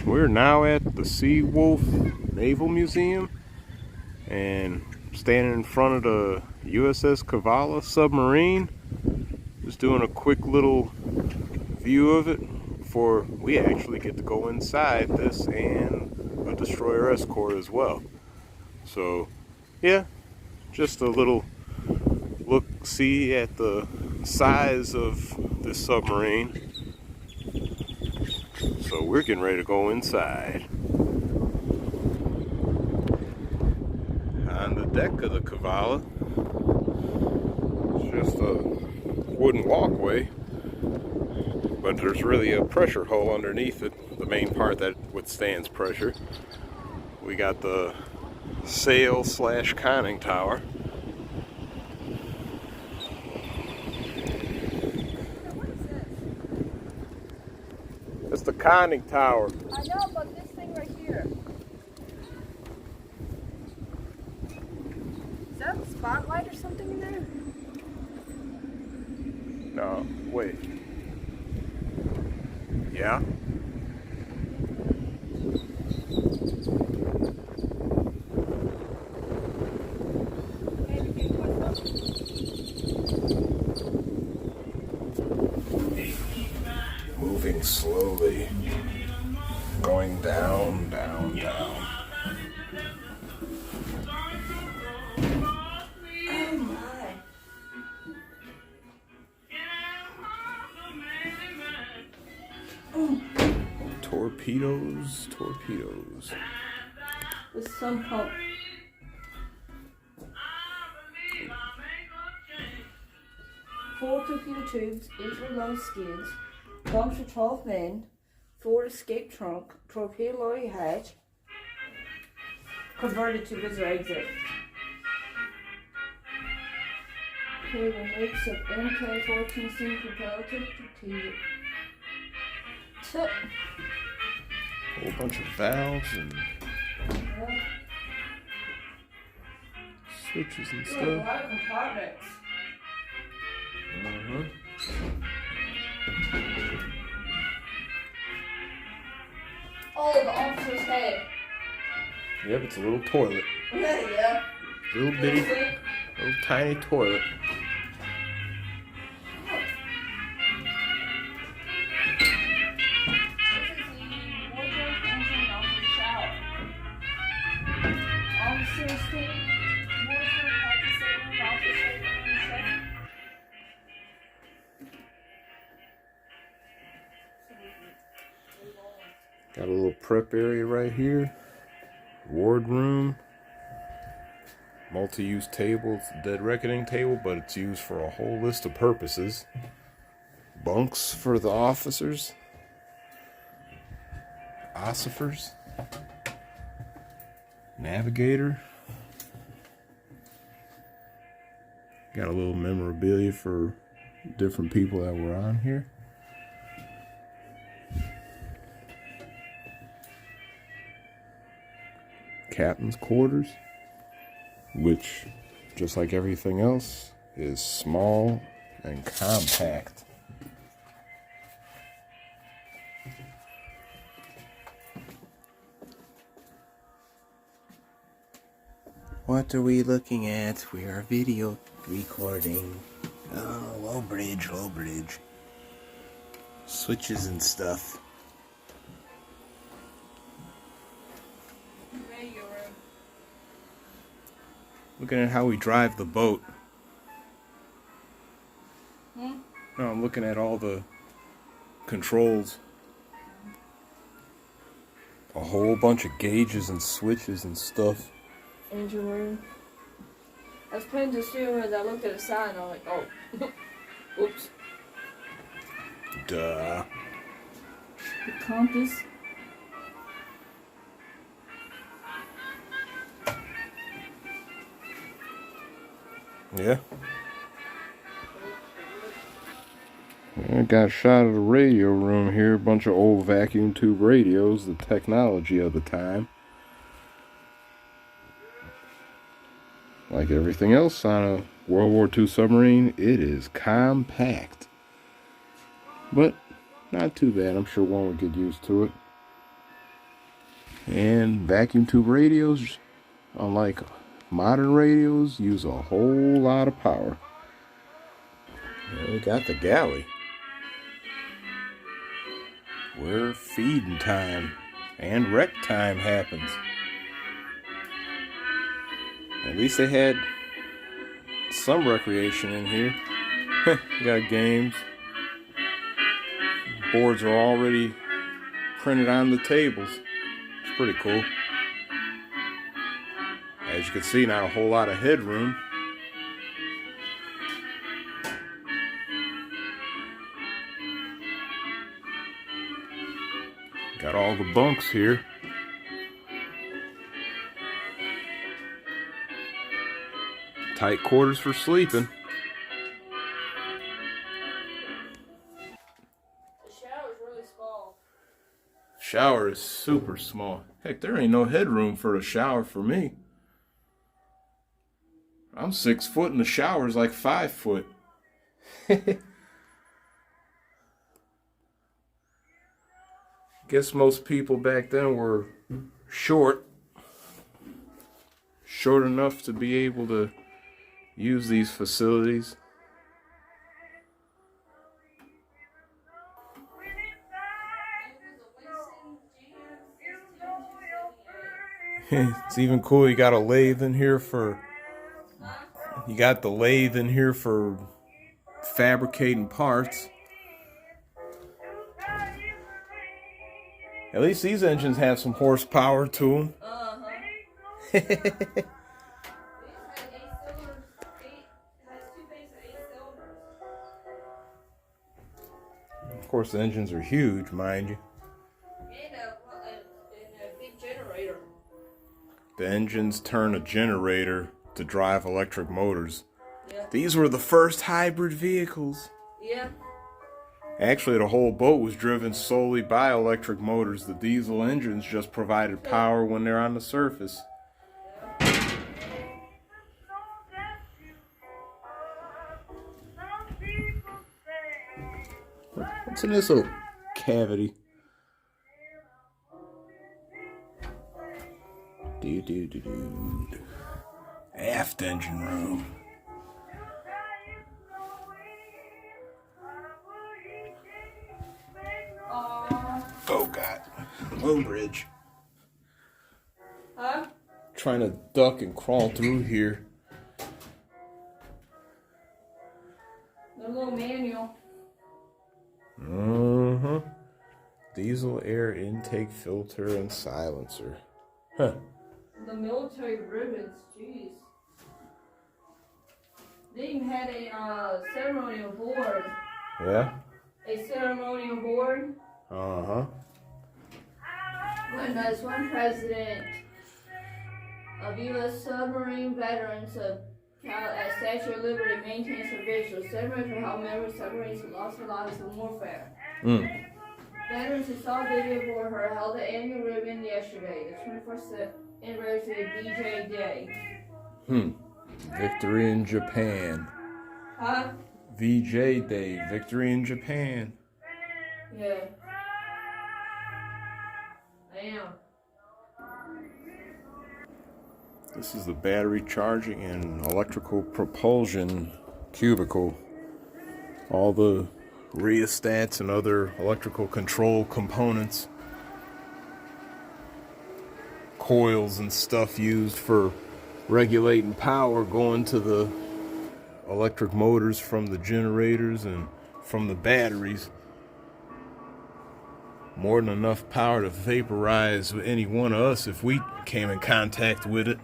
We're now at the Seawolf Naval Museum and standing in front of the USS Cavalla Submarine. Just doing a quick little view of it before we actually get to go inside this and a destroyer escort as well. So yeah, just a little look-see at the size of this submarine. So we're getting ready to go inside. On the deck of the Cavalla, it's just a wooden walkway, but there's really a pressure hull underneath it, the main part that withstands pressure. We got the sail / conning tower. It's the conning tower. I know, but this thing right here. Is that a spotlight or something in there? No, wait. Yeah? Moving slowly, going down, down, down. Oh my. Torpedoes. With some pump. Four torpedo tubes, 8 were low skids, bunks for 12 men, 4 escape trunk, torpedo lorry hatch, converted to visitor exit. Here the mix of MK-14 steam propelled to strategic. Whole bunch of valves and switches and A stuff. lot of compartments. Oh, the officer's head. Yep, it's a little toilet. Yeah. Little bitty, little tiny toilet. Got a little prep area right here. Ward room. Multi-use table. It's a dead reckoning table, but it's used for a whole list of purposes. Bunks for the officers. Ossifers. Navigator. Got a little memorabilia for different people that were on here. Captain's quarters, which, just like everything else, is small and compact. What are we looking at? We are video recording. Oh, low bridge. Switches and stuff. Looking at how we drive the boat. No, I'm looking at all the controls. A whole bunch of gauges and switches and stuff. Engine room. I was putting the steering wheel, I looked at the sign and I'm like, oh. Oops. Duh. The compass. Yeah. I got a shot of the radio room here. A bunch of old vacuum tube radios, the technology of the time. Like everything else on a World War II submarine, it is compact. But not too bad. I'm sure one would get used to it. And vacuum tube radios, unlike modern radios, use a whole lot of power. And we got the galley, where feeding time and rec time happens. At least they had some recreation in here. You got games. Boards are already printed on the tables. It's pretty cool. As you can see, not a whole lot of headroom. Got all the bunks here. Tight quarters for sleeping. The shower is really small. Shower is super small. Heck, there ain't no headroom for a shower for me. I'm 6 foot and the shower's like 5 foot. Guess most people back then were short enough to be able to use these facilities. It's even cool. You got a lathe in here for. You got the lathe in here for fabricating parts. At least these engines have some horsepower to them. Of course, the engines are huge, mind you. And a big generator. The engines turn a generator to drive electric motors. Yeah. These were the first hybrid vehicles. Yeah. Actually, the whole boat was driven solely by electric motors. The diesel engines just provided power when they're on the surface. What's in this little cavity? Aft engine room. Oh God, low bridge. Huh? Trying to duck and crawl through here. The little manual. Diesel air intake filter and silencer. Huh. The military ribbons, jeez. They even had a ceremonial board. Yeah? A ceremonial board. When there's one president of U.S. submarine veterans of Statue of Liberty maintains a visual ceremony for how members of submarines who lost their lives in warfare. Veterans who saw a video for her held the annual ribbon yesterday, the 21st anniversary of VJ Day. Victory in Japan. Huh? VJ Day. Victory in Japan. Yeah. I am. This is the battery charging and electrical propulsion cubicle. All the rheostats and other electrical control components. Coils and stuff used for regulating power going to the electric motors from the generators and from the batteries. More than enough power to vaporize any one of us if we came in contact with it.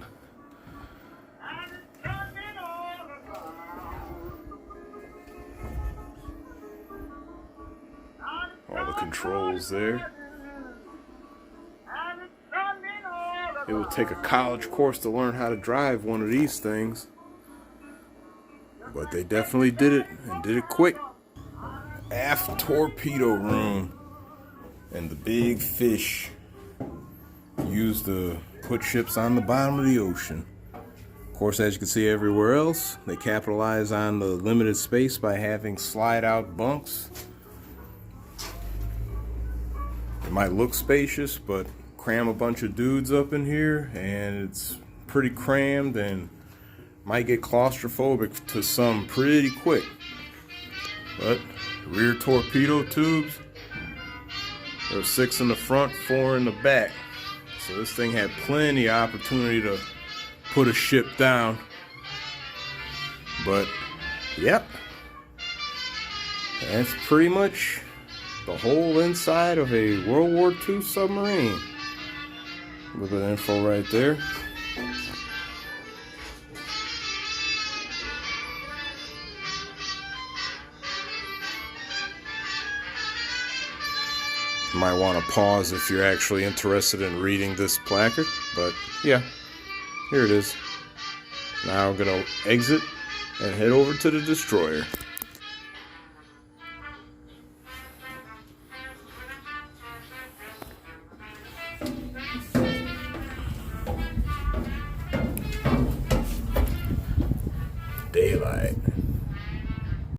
All the controls there. It would take a college course to learn how to drive one of these things. But they definitely did it, and did it quick. Aft Torpedo Room. And the big fish used to put ships on the bottom of the ocean. Of course, as you can see everywhere else, they capitalize on the limited space by having slide-out bunks. It might look spacious, but cram a bunch of dudes up in here, and it's pretty crammed and might get claustrophobic to some pretty quick. But rear torpedo tubes, there were 6 in the front, 4 in the back. So this thing had plenty of opportunity to put a ship down. But yep, that's pretty much the whole inside of a World War II submarine. A little bit of info right there. You might want to pause if you're actually interested in reading this placard, but yeah, here it is. Now I'm gonna exit and head over to the destroyer. Daylight.